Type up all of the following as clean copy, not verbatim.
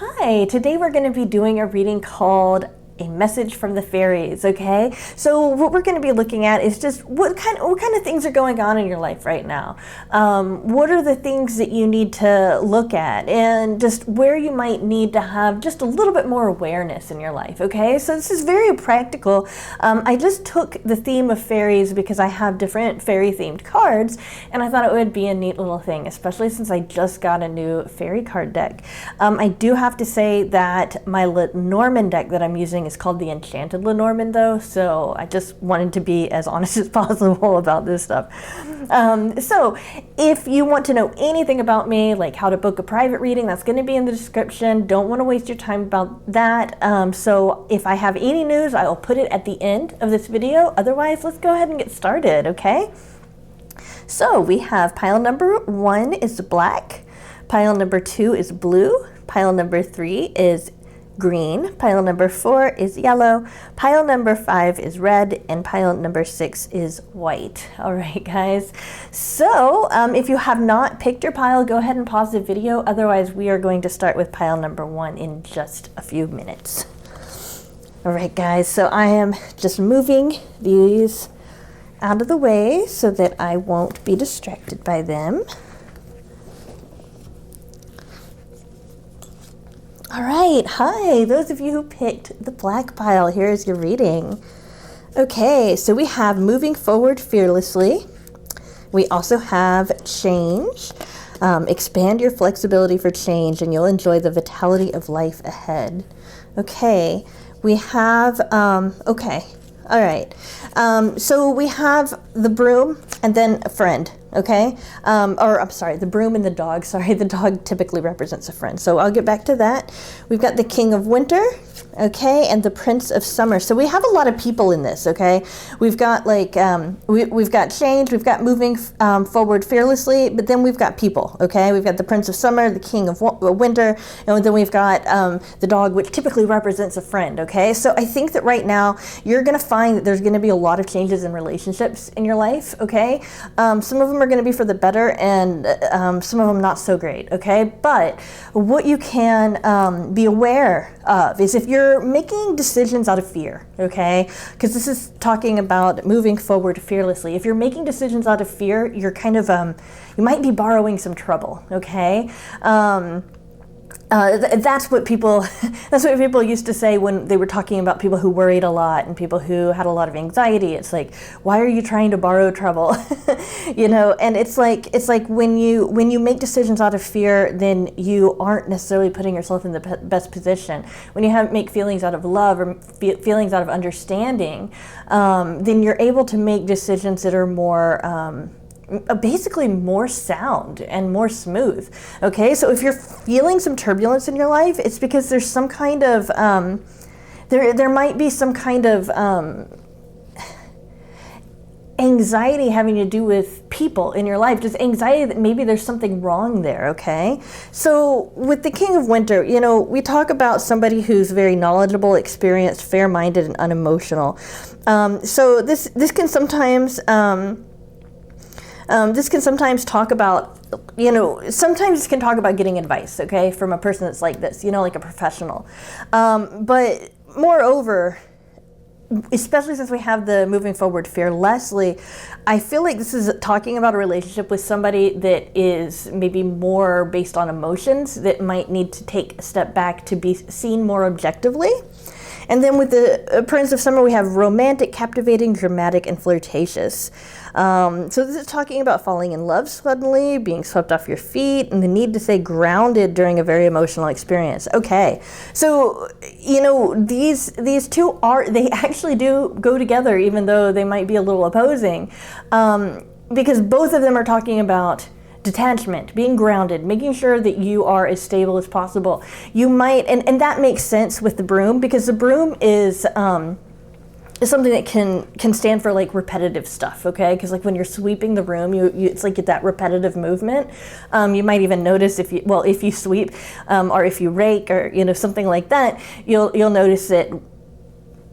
Hi, today we're going to be doing a reading called A Message from the Fairies, okay? So what we're going to be looking at is just what kind of things are going on in your life right now. What are the things that you need to look at, and just where you might need to have just a little bit more awareness in your life, okay? So this is very practical. I just took the theme of fairies because I have different fairy themed cards, and I thought it would be a neat little thing, especially since I just got a new fairy card deck. I do have to say that my Lenormand deck that I'm using is called the Enchanted Lenormand, though, so I just wanted to be as honest as possible about this stuff. So if you want to know anything about me, like how to book a private reading, that's going to be in the description. Don't want to waste your time about that. So if I have any news, I'll put it at the end of this video. Otherwise, let's go ahead and get started, okay? So we have pile number 1 is black, pile number 2 is blue, pile number 3 is green, pile number 4 is yellow, pile number 5 is red, and pile number 6 is white. All right, guys. So if you have not picked your pile, go ahead and pause the video. Otherwise, we are going to start with pile number 1 in just a few minutes. All right, guys. So I am just moving these out of the way so that I won't be distracted by them. All right, hi, those of you who picked the black pile, here's your reading. Okay, so we have moving forward fearlessly. We also have change. Expand your flexibility for change and you'll enjoy the vitality of life ahead. Okay, we have, okay, all right. So we have the broom and then a friend. Okay, or I'm sorry, the broom and the dog. Sorry, the dog typically represents a friend. So I'll get back to that. We've got the King of Winter, okay, and the Prince of Summer. So we have a lot of people in this, okay? We've got like, we've got change, we've got moving forward fearlessly, but then we've got people, okay? We've got the Prince of Summer, the King of Winter, and then we've got the dog, which typically represents a friend, okay? So I think that right now you're gonna find that there's gonna be a lot of changes in relationships in your life, okay? Some of them are going to be for the better, and some of them not so great, okay? But what you can be aware of is if you're making decisions out of fear, okay? Because this is talking about moving forward fearlessly. If you're making decisions out of fear, you're kind of, you might be borrowing some trouble, okay? That's what people used to say when they were talking about people who worried a lot and people who had a lot of anxiety. It's like, why are you trying to borrow trouble? You know, and it's like when you make decisions out of fear, then you aren't necessarily putting yourself in the best position. When you make feelings out of love or feelings out of understanding, then you're able to make decisions that are more basically more sound and more smooth. Okay, so if you're feeling some turbulence in your life, it's because there's some kind of there might be some kind of anxiety having to do with people in your life, just anxiety that maybe there's something wrong there, okay? So with the King of Winter, you know, we talk about somebody who's very knowledgeable, experienced, fair-minded, and unemotional. So this can sometimes talk about, you know, sometimes it can talk about getting advice, okay, from a person that's like this, you know, like a professional. But moreover, especially since we have the moving forward fearlessly, I feel like this is talking about a relationship with somebody that is maybe more based on emotions that might need to take a step back to be seen more objectively. And then with the Prince of Summer, we have romantic, captivating, dramatic, and flirtatious. So this is talking about falling in love suddenly, being swept off your feet, and the need to stay grounded during a very emotional experience. Okay, so, you know, these two they actually do go together, even though they might be a little opposing, because both of them are talking about detachment, being grounded, making sure that you are as stable as possible. You might, and that makes sense with the broom, because the broom is something that can stand for like repetitive stuff, okay? Because like when you're sweeping the room, you it's like that repetitive movement. You might even notice if you sweep or if you rake or, you know, something like that, you'll notice that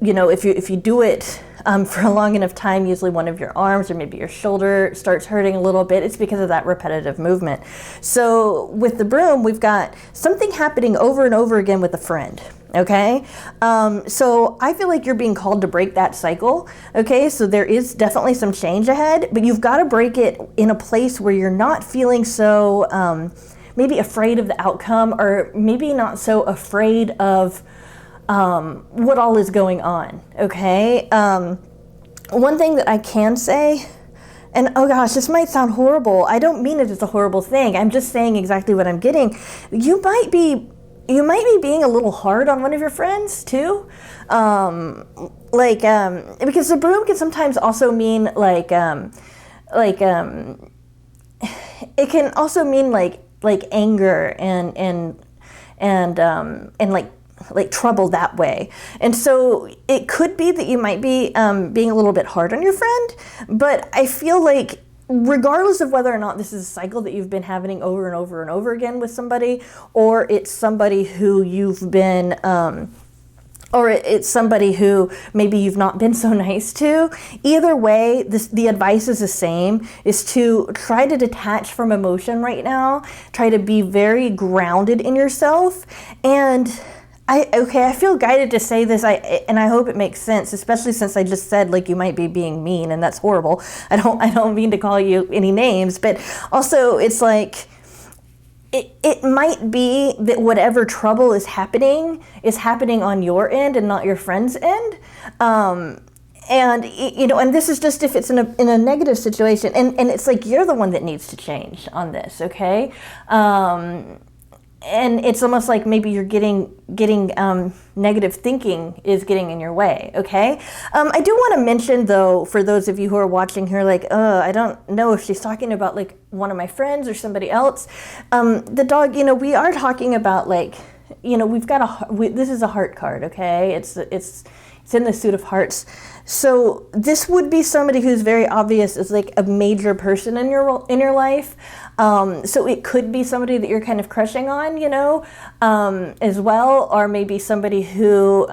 if you do it for a long enough time, usually one of your arms or maybe your shoulder starts hurting a little bit. It's because of that repetitive movement. So with the broom, we've got something happening over and over again with a friend. Okay, so I feel like you're being called to break that cycle. Okay, so there is definitely some change ahead, but you've got to break it in a place where you're not feeling so maybe afraid of the outcome, or maybe not so afraid of what all is going on. Okay, one thing that I can say, and oh gosh, this might sound horrible. I don't mean it as a horrible thing. I'm just saying exactly what I'm getting. You might be being a little hard on one of your friends too. Because the broom can sometimes also mean it can also mean like anger and like trouble that way. And so it could be that you might be being a little bit hard on your friend, but I feel like regardless of whether or not this is a cycle that you've been having over and over and over again with somebody, or it's somebody who you've been, or it's somebody who maybe you've not been so nice to, either way, the advice is the same, is to try to detach from emotion right now, try to be very grounded in yourself, and I feel guided to say this, and I hope it makes sense, especially since I just said like you might be being mean, and that's horrible. I don't mean to call you any names, but also it's like it might be that whatever trouble is happening on your end and not your friend's end. And this is just if it's in a negative situation, and it's like you're the one that needs to change on this, okay? And it's almost like maybe you're getting negative thinking is getting in your way, okay? I do want to mention, though, for those of you who are watching here, like, I don't know if she's talking about, like, one of my friends or somebody else. The dog, we are talking about, like, we've got this is a heart card, okay? It's in the suit of hearts. So this would be somebody who's very obvious as like a major person in your life. So it could be somebody that you're kind of crushing on, as well, or maybe somebody who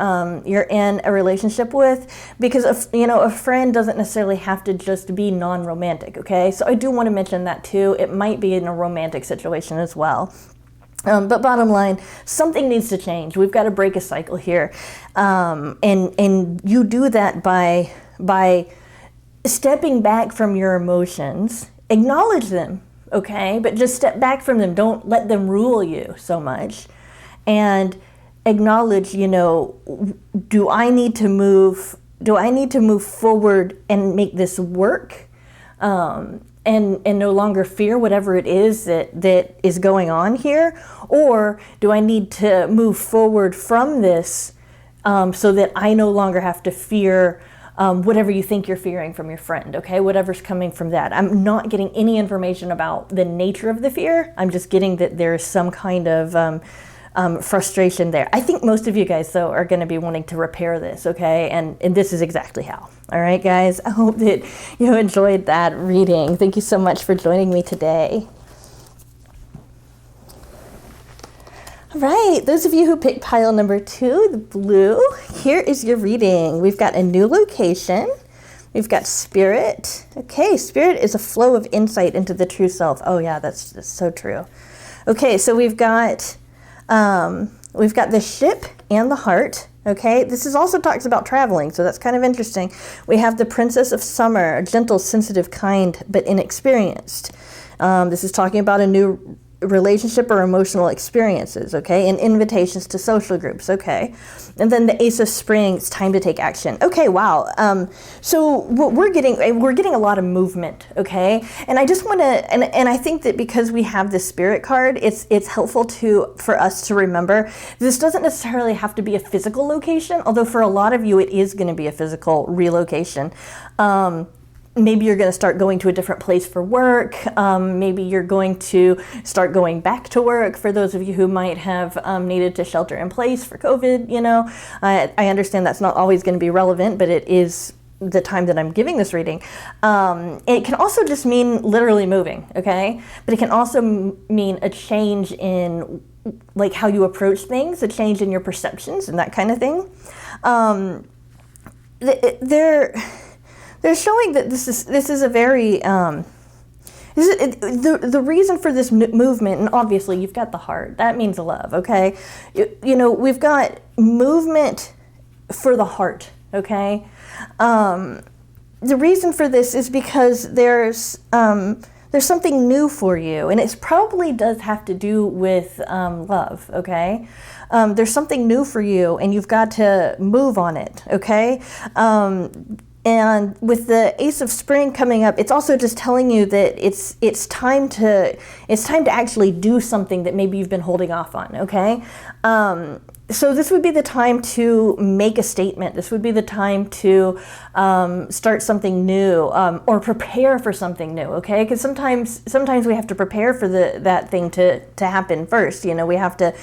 you're in a relationship with, because a friend doesn't necessarily have to just be non-romantic, okay? So I do want to mention that too. It might be in a romantic situation as well. But bottom line, something needs to change. We've got to break a cycle here. And you do that by stepping back from your emotions. Acknowledge them, okay? But just step back from them. Don't let them rule you so much. And acknowledge, do I need to move forward and make this work? And no longer fear whatever it is that is going on here? Or do I need to move forward from this so that I no longer have to fear whatever you think you're fearing from your friend, okay? Whatever's coming from that. I'm not getting any information about the nature of the fear. I'm just getting that there's some kind of frustration there. I think most of you guys, though, are going to be wanting to repair this, okay? And this is exactly how. All right, guys? I hope that you enjoyed that reading. Thank you so much for joining me today. All right, those of you who picked pile number 2, the blue, here is your reading. We've got a new location. We've got spirit. Okay, spirit is a flow of insight into the true self. Oh yeah, that's so true. Okay, so we've got the ship and the heart. Okay, this is also talks about traveling, so that's kind of interesting. We have the princess of summer, a gentle, sensitive, kind, but inexperienced. This is talking about a new relationship or emotional experiences, okay, and invitations to social groups, okay. And then the Ace of Spring, it's time to take action. Okay, wow. So what we're getting a lot of movement, okay. And I just want to, and I think that because we have this spirit card, it's helpful for us to remember this doesn't necessarily have to be a physical location, although for a lot of you it is going to be a physical relocation. Maybe you're going to start going to a different place for work. Maybe you're going to start going back to work for those of you who might have needed to shelter in place for COVID, I understand that's not always going to be relevant, but it is the time that I'm giving this reading. It can also just mean literally moving, okay? But it can also mean a change in like how you approach things, a change in your perceptions and that kind of thing. they're showing that this is a very the reason for this movement, and obviously you've got the heart. That means love, okay? You know, we've got movement for the heart, okay? The reason for this is because there's something new for you, and it probably does have to do with love, okay? There's something new for you, and you've got to move on it, okay? And with the Ace of Spring coming up, it's also just telling you that it's time to actually do something that maybe you've been holding off on, okay? So this would be the time to make a statement. This would be the time to start something new, or prepare for something new, okay? Because sometimes we have to prepare for that thing to happen first. You know, we have to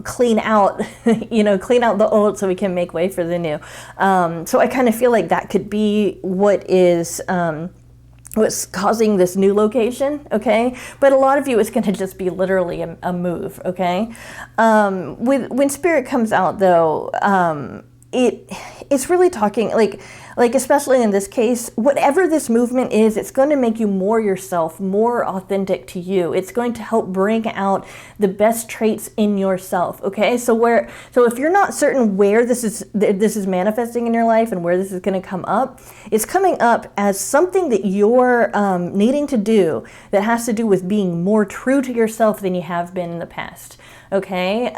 clean out the old so we can make way for the new. So I kind of feel like that could be what's causing this new location, okay? But a lot of you, it's going to just be literally a move, okay? When Spirit comes out, though, it's really talking, like especially in this case, whatever this movement is, it's going to make you more yourself, more authentic to you. It's going to help bring out the best traits in yourself, okay? So if you're not certain where this is manifesting in your life and where this is going to come up, it's coming up as something that you're needing to do that has to do with being more true to yourself than you have been in the past, okay?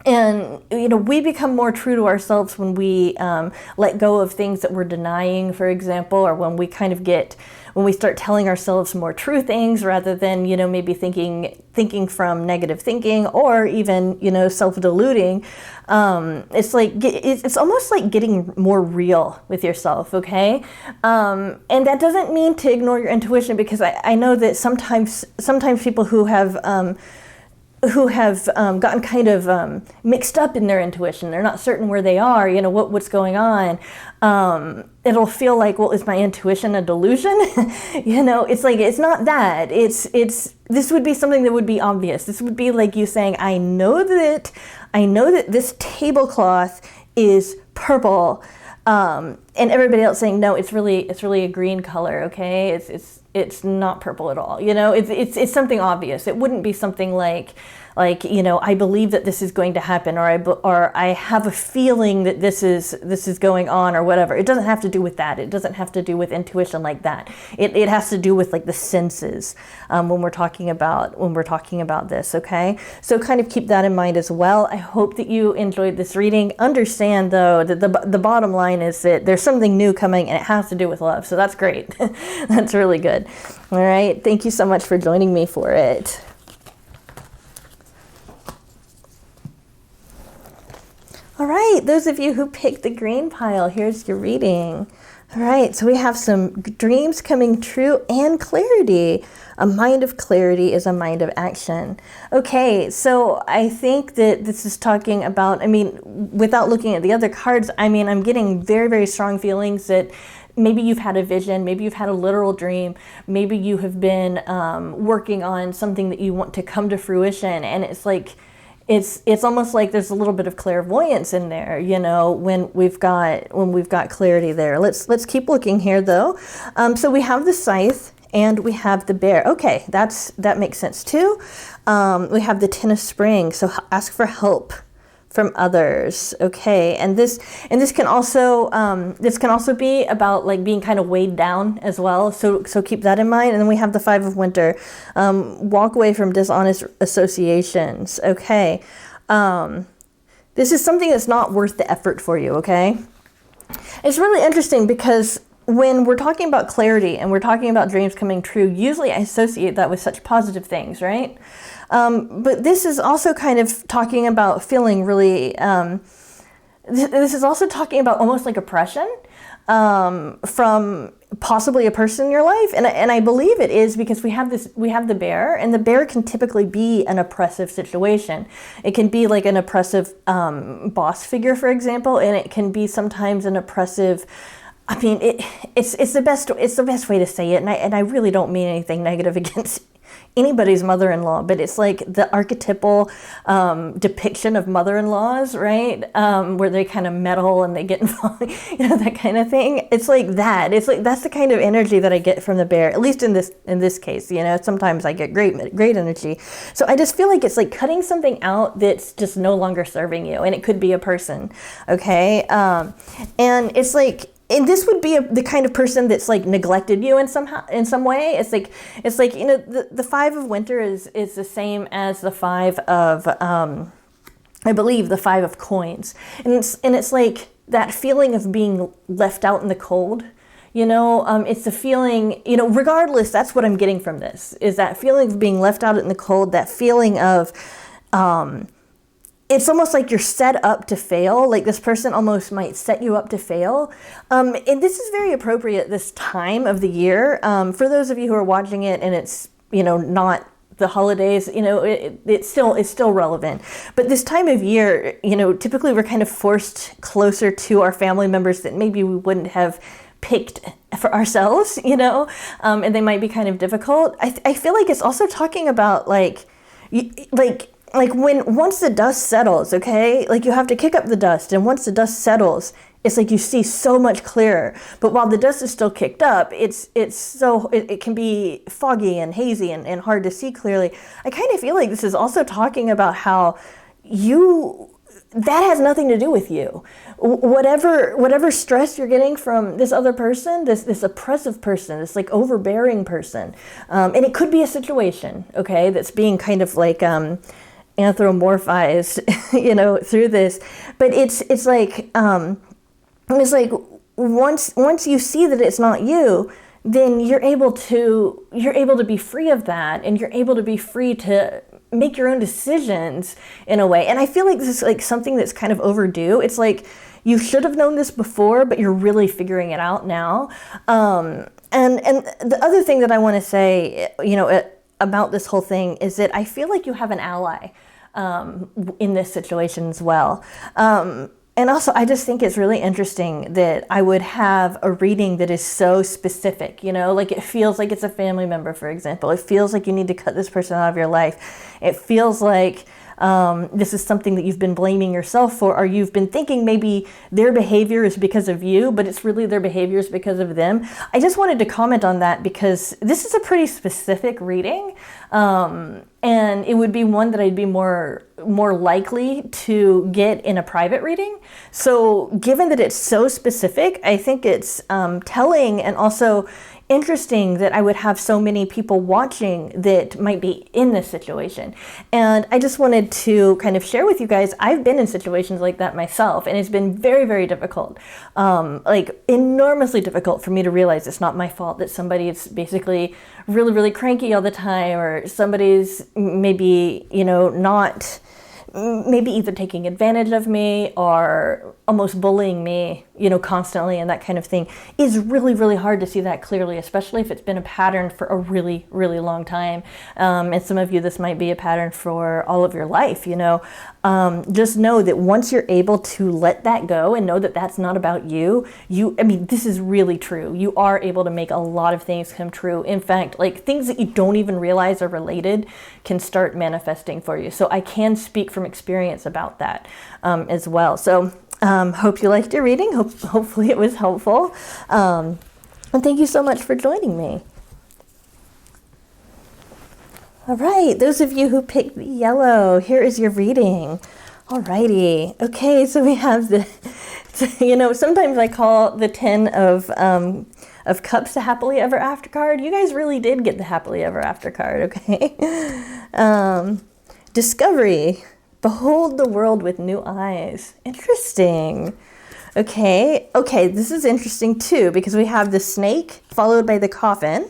And, you know, we become more true to ourselves when we let go of things that we're denying, for example, or when we start telling ourselves more true things rather than, you know, maybe thinking from negative thinking, or even, you know, self-deluding. It's almost like getting more real with yourself, okay? And that doesn't mean to ignore your intuition, because I know that sometimes people who have gotten kind of mixed up in their intuition. They're not certain where they are, you know, what's going on. It'll feel like, well, is my intuition a delusion? You know, it's like, it's not that. This would be something that would be obvious. This would be like you saying, I know that this tablecloth is purple. And everybody else saying, no, it's really a green color, okay? It's not purple at all. You know, it's something obvious. It wouldn't be something like, you know, I believe that this is going to happen, or I have a feeling that this is going on, or whatever. It doesn't have to do with that. It doesn't have to do with intuition like that. It has to do with like the senses when we're talking about this, okay? So kind of keep that in mind as well. I hope that you enjoyed this reading. Understand though that the bottom line is that there's something new coming, and it has to do with love. So that's great. That's really good. All right. Thank you so much for joining me for it. All right, those of you who picked the green pile, here's your reading. All right, so we have some dreams coming true and clarity. A mind of clarity is a mind of action. Okay, so I think that this is talking about, I mean, without looking at the other cards, I mean, I'm getting very, very strong feelings that maybe you've had a vision, maybe you've had a literal dream, maybe you have been working on something that you want to come to fruition, and it's like, it's almost like there's a little bit of clairvoyance in there, you know, when we've got clarity there. Let's keep looking here though. So we have the scythe and we have the bear. Okay, that makes sense too. We have the Ten of Spring, so ask for help from others. Okay, and this can also be about like being kind of weighed down as well. So keep that in mind. And then we have the Five of Winter. Walk away from dishonest associations. Okay, this is something that's not worth the effort for you. Okay, it's really interesting because when we're talking about clarity and we're talking about dreams coming true, usually I associate that with such positive things, right? But this is also kind of talking about feeling really, this is also talking about almost like oppression from possibly a person in your life. And I believe it is because we have the bear, and the bear can typically be an oppressive situation. It can be like an oppressive boss figure, for example, and it can be sometimes an oppressive, I mean, it's the best way to say it, and I really don't mean anything negative against anybody's mother-in-law, but it's like the archetypal depiction of mother-in-laws, right? Where they kind of meddle and they get involved, that kind of thing. It's like that. It's like that's the kind of energy that I get from the bear, at least in this case. Sometimes I get great energy. So I just feel like it's like cutting something out that's just no longer serving you, and it could be a person, okay? And it's like. And this would be the kind of person that's like neglected you in some way. It's like the Five of Winter is the same as the Five of I believe the Five of Coins, and it's like that feeling of being left out in the cold. It's the feeling. Regardless, that's what I'm getting from this, is that feeling of being left out in the cold. That feeling of it's almost like you're set up to fail. Like this person almost might set you up to fail. And this is very appropriate this time of the year. For those of you who are watching it and it's, not the holidays, it's still relevant. But this time of year, typically we're kind of forced closer to our family members that maybe we wouldn't have picked for ourselves, and they might be kind of difficult. I feel like it's also talking about like once the dust settles, okay, like you have to kick up the dust, and once the dust settles, it's like you see so much clearer. But while the dust is still kicked up, it can be foggy and hazy and hard to see clearly. I kind of feel like this is also talking about how that has nothing to do with you. Whatever stress you're getting from this other person, this oppressive person, this like overbearing person, and it could be a situation, okay, that's being kind of like anthropomorphized, through this. But it's like once you see that it's not you, then you're able to be free of that, and you're able to be free to make your own decisions in a way. And I feel like this is like something that's kind of overdue. It's like you should have known this before, but you're really figuring it out now. And the other thing that I want to say, about this whole thing is that I feel like you have an ally in this situation as well. And also, I just think it's really interesting that I would have a reading that is so specific, like it feels like it's a family member, for example. It feels like you need to cut this person out of your life. It feels like this is something that you've been blaming yourself for, or you've been thinking maybe their behavior is because of you, but it's really their behavior is because of them. I just wanted to comment on that because this is a pretty specific reading, and it would be one that I'd be more likely to get in a private reading. So given that it's so specific, I think it's telling and also interesting that I would have so many people watching that might be in this situation. And I just wanted to kind of share with you guys, I've been in situations like that myself, and it's been very, very difficult, like enormously difficult for me to realize it's not my fault that somebody is basically really, really cranky all the time, or somebody's maybe, not maybe either taking advantage of me or almost bullying me, constantly, and that kind of thing is really, really hard to see that clearly, especially if it's been a pattern for a really, really long time. And some of you, this might be a pattern for all of your life, just know that once you're able to let that go and know that that's not about you, this is really true. You are able to make a lot of things come true. In fact, like things that you don't even realize are related can start manifesting for you. So I can speak from experience about that as well. So hope you liked your reading. Hopefully it was helpful. And thank you so much for joining me. All right, those of you who picked the yellow, here is your reading. Alrighty. Okay, so we have the, sometimes I call the 10 of Cups the Happily Ever After card. You guys really did get the Happily Ever After card, okay? Discovery. Behold the world with new eyes. Interesting. Okay, this is interesting too, because we have the snake followed by the coffin.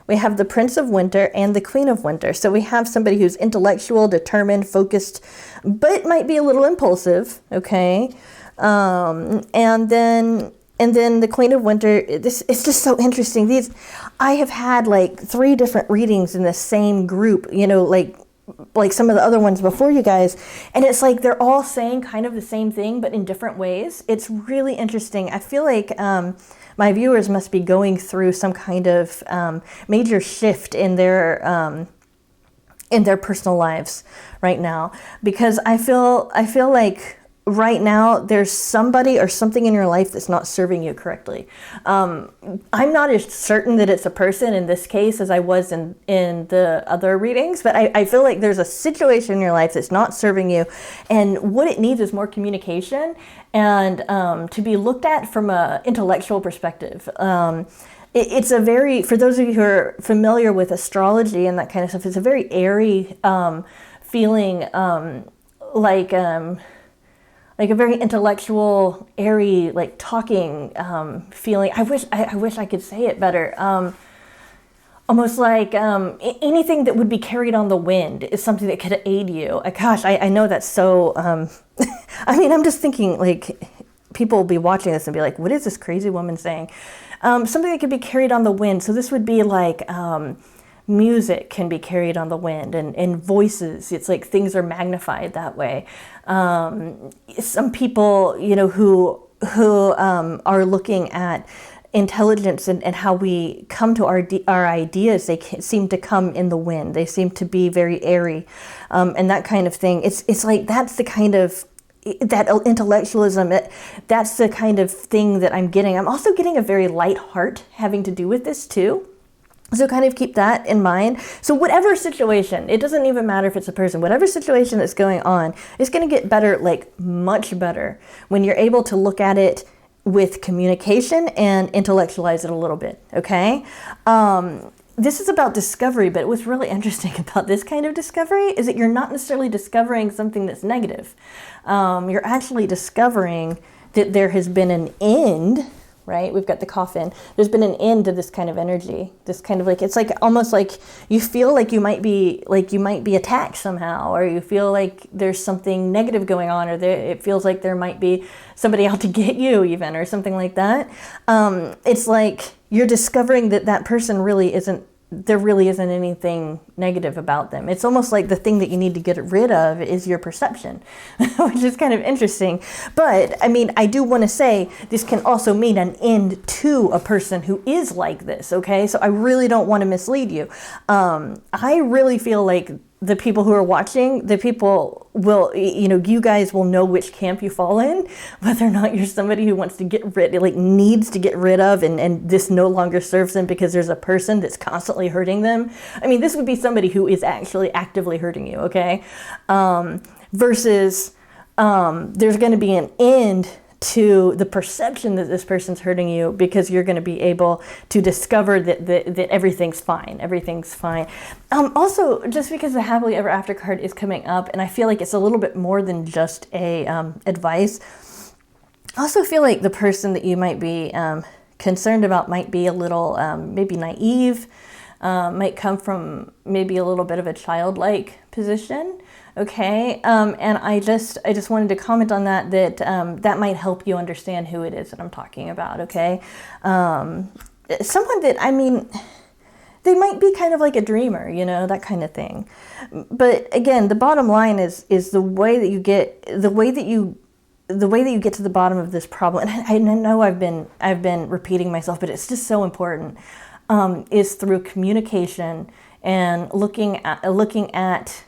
We have the Prince of Winter and the Queen of Winter. So we have somebody who's intellectual, determined, focused, but might be a little impulsive, okay? And then the Queen of Winter, it's just so interesting. I have had like 3 different readings in the same group, like some of the other ones before you guys, and it's like they're all saying kind of the same thing but in different ways. It's really interesting. I feel like my viewers must be going through some kind of major shift in their in their personal lives right now, because I feel like right now there's somebody or something in your life that's not serving you correctly. I'm not as certain that it's a person in this case as I was in the other readings, but I feel like there's a situation in your life that's not serving you, and what it needs is more communication and to be looked at from an intellectual perspective. It's a very, for those of you who are familiar with astrology and that kind of stuff, it's a very airy feeling, like a very intellectual, airy, like talking feeling. I wish I could say it better. Almost like anything that would be carried on the wind is something that could aid you. Gosh, I know that's so. I mean, I'm just thinking like people will be watching this and be like, "What is this crazy woman saying?" Something that could be carried on the wind. So this would be like music can be carried on the wind, and voices. It's like things are magnified that way. Some people, you know, who are looking at intelligence and how we come to our ideas, they seem to come in the wind. They seem to be very airy, and that kind of thing. It's like that's the kind of that intellectualism, that's the kind of thing that I'm getting. I'm also getting a very light heart having to do with this too. So kind of keep that in mind. So whatever situation, it doesn't even matter if it's a person, whatever situation that's going on, it's going to get better, like much better, when you're able to look at it with communication and intellectualize it a little bit, okay? This is about discovery, but what's really interesting about this kind of discovery is that you're not necessarily discovering something that's negative. You're actually discovering that there has been an end, right? We've got the coffin. There's been an end to this kind of energy. This kind of like, it's like almost like you feel like you might be attacked somehow, or you feel like there's something negative going on, or it feels like there might be somebody out to get you even, or something like that. It's like you're discovering that person really isn't, there really isn't anything negative about them. It's almost like the thing that you need to get rid of is your perception, which is kind of interesting. But I mean, I do want to say this can also mean an end to a person who is like this, okay? So I really don't want to mislead you. I really feel like the people who are watching, the people will, you know, you guys will know which camp you fall in, whether or not you're somebody who wants to get rid, like needs to get rid of, and this no longer serves them because there's a person that's constantly hurting them. I mean, this would be somebody who is actually actively hurting you, okay? Versus there's going to be an end to the perception that this person's hurting you, because you're going to be able to discover that everything's fine. Everything's fine. Also, just because the happily ever after card is coming up, and I feel like it's a little bit more than just a advice. I also feel like the person that you might be concerned about might be a little maybe naive, might come from maybe a little bit of a childlike position. Okay, and I just wanted to comment on that that might help you understand who it is that I'm talking about, okay? Someone that, I mean, they might be kind of like a dreamer, you know, that kind of thing. But again, the bottom line is the way that you get to the bottom of this problem. And I know I've been repeating myself, but it's just so important. Is through communication and looking at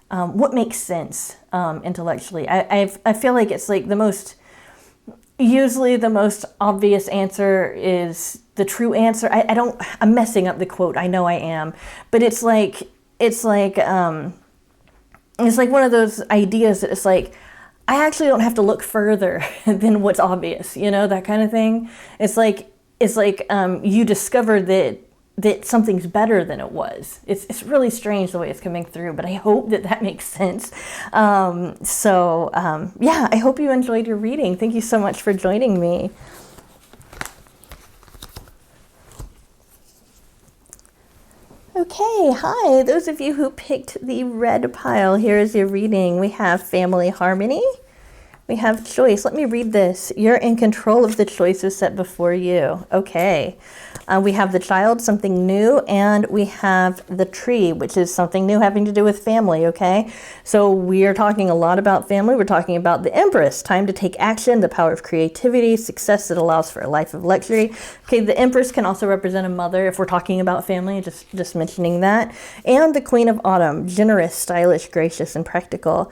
what makes sense intellectually. I feel like it's like usually the most obvious answer is the true answer. I'm messing up the quote. I know I am, but it's like one of those ideas that it's like, I actually don't have to look further than what's obvious, you know, that kind of thing. It's like you discover that something's better than it was. It's really strange the way it's coming through, but I hope that makes sense. Yeah, I hope you enjoyed your reading. Thank you so much for joining me. Okay, hi. Those of you who picked the red pile, here is your reading. We have family harmony, We have choice. Let me read this. You're in control of the choices set before you. Okay. We have the child, something new, and we have the tree, which is something new having to do with family, okay? So we are talking a lot about family. We're talking about the Empress, time to take action, the power of creativity, success that allows for a life of luxury. Okay, the Empress can also represent a mother if we're talking about family, just mentioning that. And the Queen of Autumn, generous, stylish, gracious, and practical.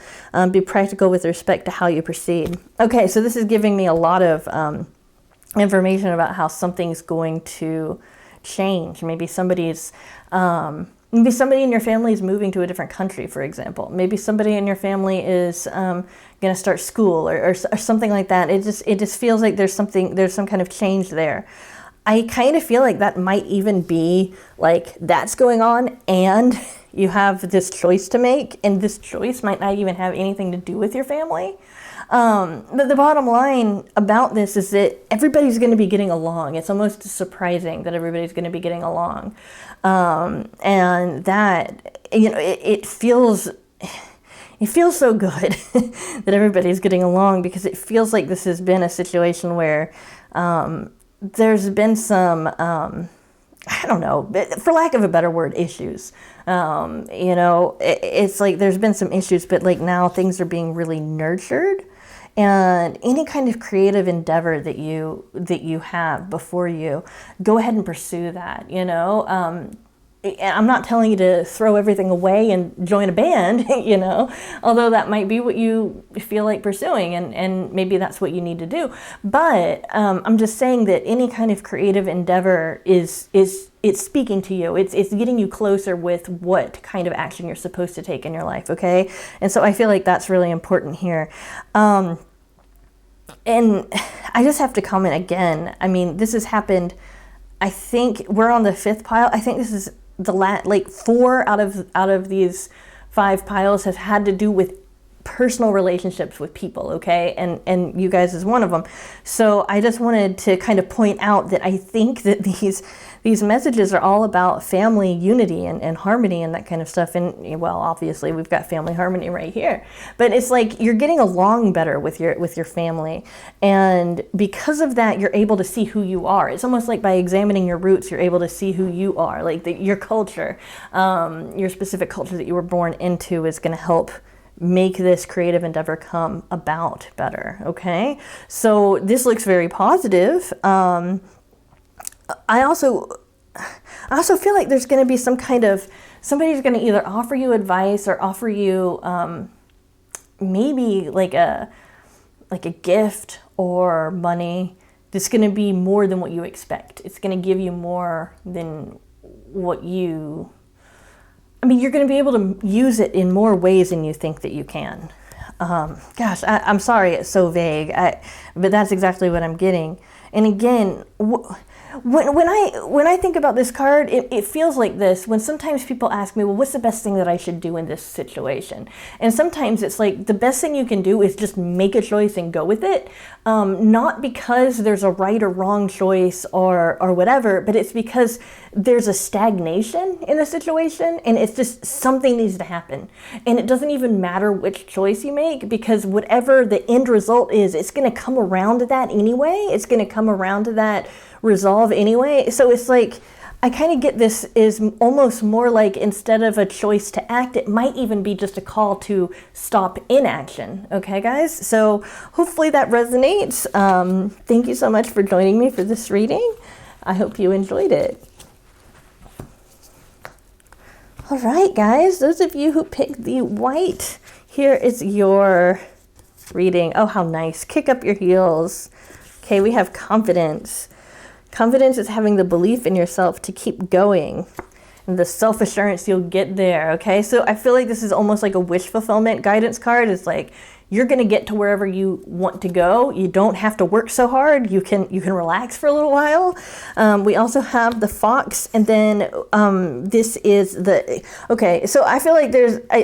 Be practical with respect to how you proceed. Okay, so this is giving me a lot of information about how something's going to change. Maybe somebody in your family is moving to a different country, for example. Maybe somebody in your family is going to start school or something like that. It just feels like there's some kind of change there. I kind of feel like that might even be like that's going on and you have this choice to make, and this choice might not even have anything to do with your family. But the bottom line about this is that everybody's going to be getting along. It's almost surprising that everybody's going to be getting along. And that, it feels so good that everybody's getting along, because it feels like this has been a situation where there's been some, I don't know, for lack of a better word, issues. It's like there's been some issues, but like now things are being really nurtured. And any kind of creative endeavor that you have before you, go ahead and pursue that, I'm not telling you to throw everything away and join a band, although that might be what you feel like pursuing, and maybe that's what you need to do. But I'm just saying that any kind of creative endeavor it's speaking to you. It's getting you closer with what kind of action you're supposed to take in your life, okay? And so I feel like that's really important here. And I just have to comment again. I mean, this has happened. I think we're on the 5th pile. I think this is the 4 out of these 5 piles has had to do with personal relationships with people, okay? And you guys is one of them. So I just wanted to kind of point out that I think that these messages are all about family unity and harmony and that kind of stuff. And well, obviously we've got family harmony right here, but it's like you're getting along better with your family. And because of that, you're able to see who you are. It's almost like by examining your roots, you're able to see who you are, like your culture, your specific culture that you were born into is going to help make this creative endeavor come about better, okay? So this looks very positive. I also feel like there's going to be some kind of, somebody's going to either offer you advice or offer you maybe like a gift or money that's going to be more than what you expect. It's going to give you more than what you're going to be able to use it in more ways than you think that you can. Gosh, I'm sorry it's so vague, but that's exactly what I'm getting. And again, when I think about this card, it feels like this. When sometimes people ask me, well, what's the best thing that I should do in this situation? And sometimes it's like the best thing you can do is just make a choice and go with it. Not because there's a right or wrong choice or whatever, but it's because there's a stagnation in the situation, and it's just something needs to happen. And it doesn't even matter which choice you make, because whatever the end result is, it's going to come around to that anyway. It's going to come around to that resolve anyway. So it's like, I kind of get this is almost more like, instead of a choice to act, it might even be just a call to stop inaction. Okay, guys? So hopefully that resonates. Thank you so much for joining me for this reading. I hope you enjoyed it. All right, guys, those of you who picked the white, here is your reading. Oh, how nice. Kick up your heels. Okay, we have confidence. Confidence is having the belief in yourself to keep going, and the self-assurance you'll get there, okay? So I feel like this is almost like a wish fulfillment guidance card. It's like, you're going to get to wherever you want to go. You don't have to work so hard. You can relax for a little while. We also have the fox, and then this is the, okay, so I feel like there's, I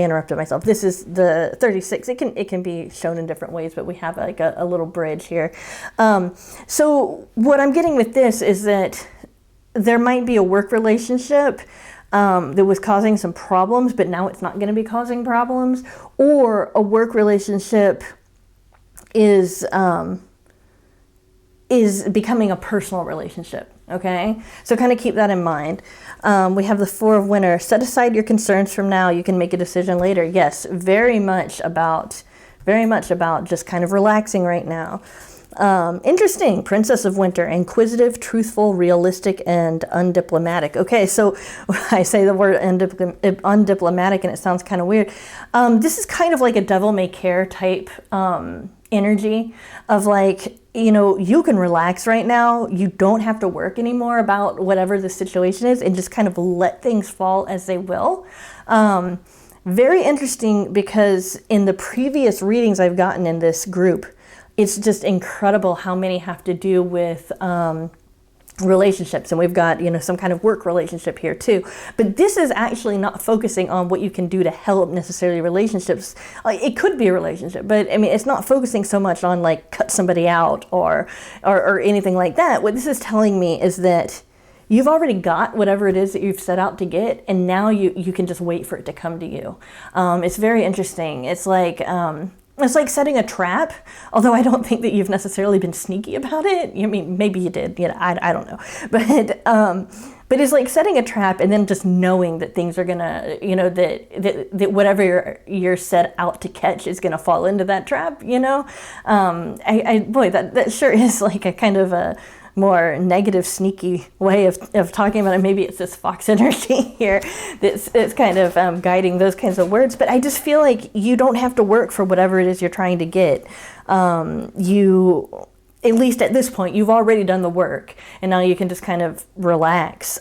interrupted myself. This is the 36. It can be shown in different ways, but we have like a little bridge here. So what I'm getting with this is that there might be a work relationship that was causing some problems, but now it's not going to be causing problems, or a work relationship is becoming a personal relationship. Okay, so kind of keep that in mind. We have the Four of Winter. Set aside your concerns from now. You can make a decision later. Yes, very much about just kind of relaxing right now. Interesting. Princess of Winter. Inquisitive, truthful, realistic, and undiplomatic. Okay, so I say the word undiplomatic and it sounds kind of weird. This is kind of like a devil may care type energy of like, you know, you can relax right now. You don't have to work anymore about whatever the situation is and just kind of let things fall as they will. Very interesting, because in the previous readings I've gotten in this group, it's just incredible how many have to do with relationships, and we've got, you know, some kind of work relationship here too. But this is actually not focusing on what you can do to help necessarily relationships. It could be a relationship, but I mean, it's not focusing so much on like cut somebody out or anything like that. What this is telling me is that you've already got whatever it is that you've set out to get, and now you can just wait for it to come to you. It's very interesting. It's like setting a trap, although I don't think that you've necessarily been sneaky about it. I mean, maybe you did, you know, I don't know. But it's like setting a trap and then just knowing that things are gonna, you know, that whatever you're set out to catch is gonna fall into that trap, you know? Boy, that sure is like a kind of a more negative, sneaky way of talking about it. Maybe it's this fox energy here that's kind of guiding those kinds of words. But I just feel like you don't have to work for whatever it is you're trying to get. You, at least at this point, you've already done the work, and now you can just kind of relax.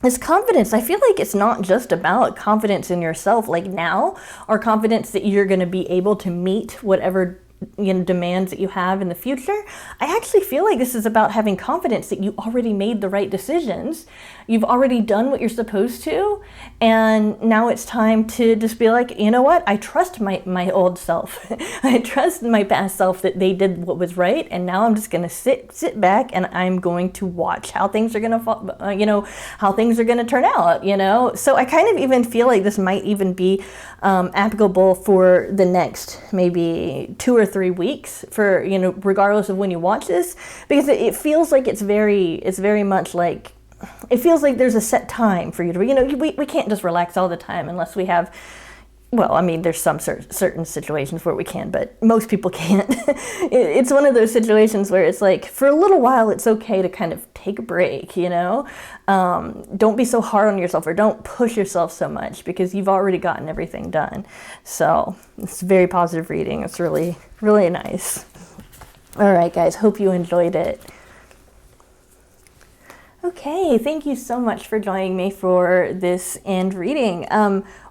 This confidence, I feel like it's not just about confidence in yourself, like now, or confidence that you're going to be able to meet whatever, you know, demands that you have in the future. I actually feel like this is about having confidence that you already made the right decisions. You've already done what you're supposed to, and now it's time to just be like, you know what? I trust my old self. I trust my past self that they did what was right, and now I'm just going to sit back and I'm going to watch how things are going to, you know, how things are going to turn out, you know? So I kind of even feel like this might even be applicable for the next maybe 2 or 3 weeks, for, you know, regardless of when you watch this, because it feels like it's very much like, it feels like there's a set time for you to, you know, we can't just relax all the time unless we have, well, I mean, there's some certain situations where we can, but most people can't. It's one of those situations where it's like, for a little while, it's okay to kind of take a break, you know? Don't be so hard on yourself, or don't push yourself so much, because you've already gotten everything done. So it's a very positive reading. It's really, really nice. All right, guys, hope you enjoyed it. Okay, thank you so much for joining me for this end reading.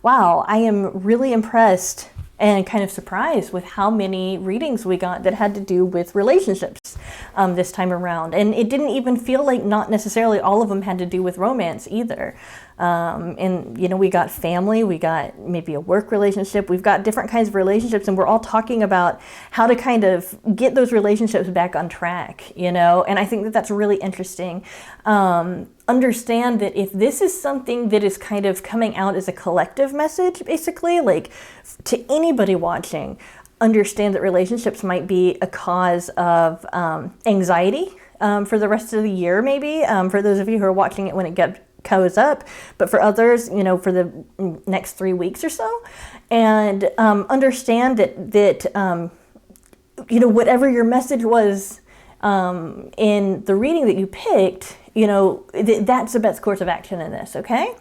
Wow, I am really impressed and kind of surprised with how many readings we got that had to do with relationships this time around. And it didn't even feel like not necessarily all of them had to do with romance either. And, you know, we got family, we got maybe a work relationship, we've got different kinds of relationships, and we're all talking about how to kind of get those relationships back on track, you know, and I think that that's really interesting. Understand that if this is something that is kind of coming out as a collective message, basically, like to anybody watching, understand that relationships might be a cause of anxiety for the rest of the year, maybe, for those of you who are watching it when it goes up, but for others, you know, for the next 3 weeks or so. And understand that you know, whatever your message was in the reading that you picked, you know, that's the best course of action in this, okay?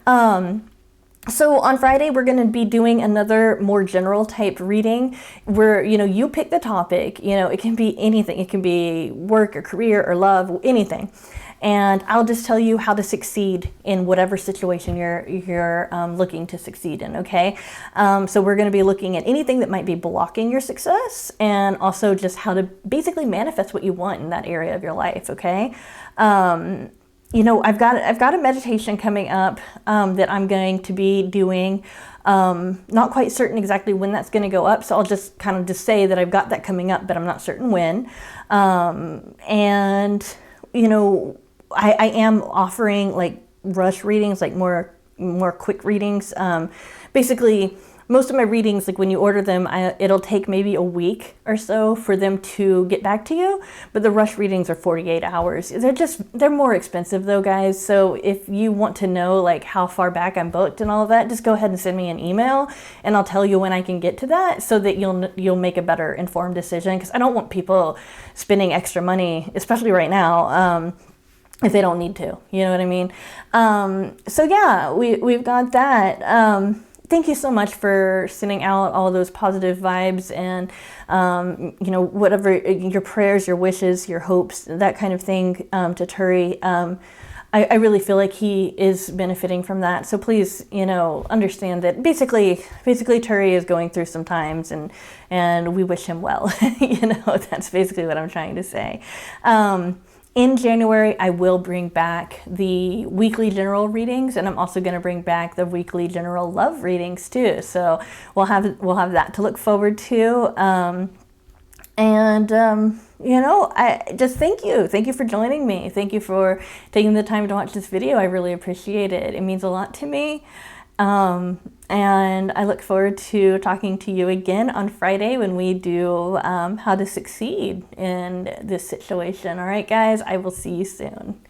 So on Friday, we're going to be doing another more general type reading where, you know, you pick the topic, you know, it can be anything. It can be work or career or love, anything. And I'll just tell you how to succeed in whatever situation you're looking to succeed in, okay? So we're going to be looking at anything that might be blocking your success, and also just how to basically manifest what you want in that area of your life, okay? You know, I've got a meditation coming up that I'm going to be doing. Not quite certain exactly when that's going to go up, so I'll just kind of just say that I've got that coming up, but I'm not certain when. And, you know, I am offering like rush readings, like more quick readings. Basically, most of my readings, like when you order them, it'll take maybe a week or so for them to get back to you. But the rush readings are 48 hours. They're more expensive though, guys. So if you want to know like how far back I'm booked and all of that, just go ahead and send me an email and I'll tell you when I can get to that so that you'll make a better informed decision. Because I don't want people spending extra money, especially right now, if they don't need to, you know what I mean? So yeah, we've got that. Thank you so much for sending out all those positive vibes and, you know, whatever your prayers, your wishes, your hopes, that kind of thing to Turi. I really feel like he is benefiting from that. So please, you know, understand that basically Turi is going through some times and we wish him well. You know, that's basically what I'm trying to say. In January, I will bring back the weekly general readings, and I'm also going to bring back the weekly general love readings too. So we'll have that to look forward to. You know, I just thank you for joining me. Thank you for taking the time to watch this video. I really appreciate it. It means a lot to me. And I look forward to talking to you again on Friday when we do how to succeed in this situation. All right, guys, I will see you soon.